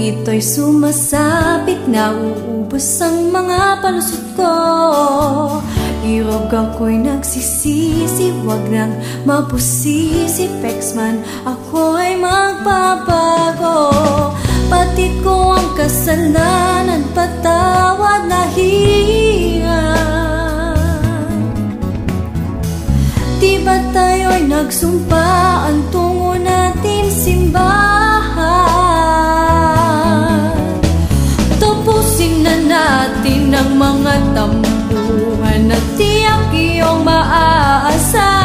ito'y sumasapit na uubos ang mga palusot ko. Irog ako'y nagsisisi, wag nang mapusisi. Pexman, ako'y magbabago. Patid ko ang kasalanan, patawad na hihingan. Di ba tayo'y nagsumpa ang tungo natin simbahan? Tapusin na natin ang mga tampuhan at tiyak iyong maaasahan.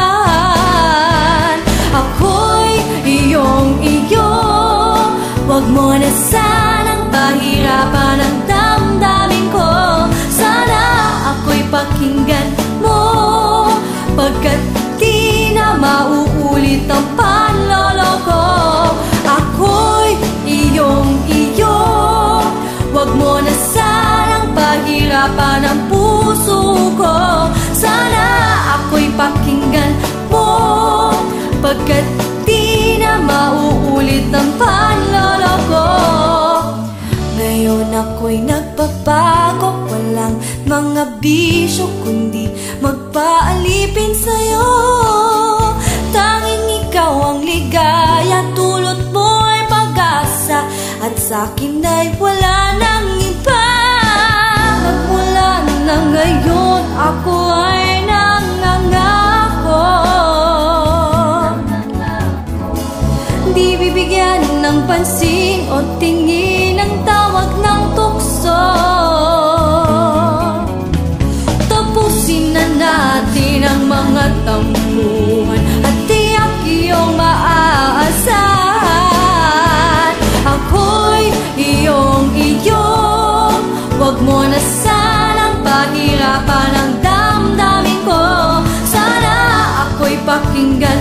Ako'y iyong-iyo, wag mo na sanang pahirapan ang damdamin ko. Sana ako'y pakinggan mo, pagkat di na mauulit ang panloloko. Ako'y iyong-iyo, wag mo na sanang pahirapan ang puso ko. Sana ako'y pakinggan mo, pagkat di na mauulit ang panloloko. Ngayon ako'y nagbabago, walang mga bisyo kundi magpaalipin sa'yo. Tanging ikaw ang ligaya, tulot mo ay pag-asa, at sa'kin ay wala nang iba. Nagmula na ngayon ako ay nangangako, di bibigyan ng pansin o tingin ang tawag ng tukso. Tapusin na natin ang mga tampuhan at tiyak iyong maaasahan. Ako'y iyong-iyo, wag mo na sanang pahirapan ang damdamin ko. Sana ako'y pakinggan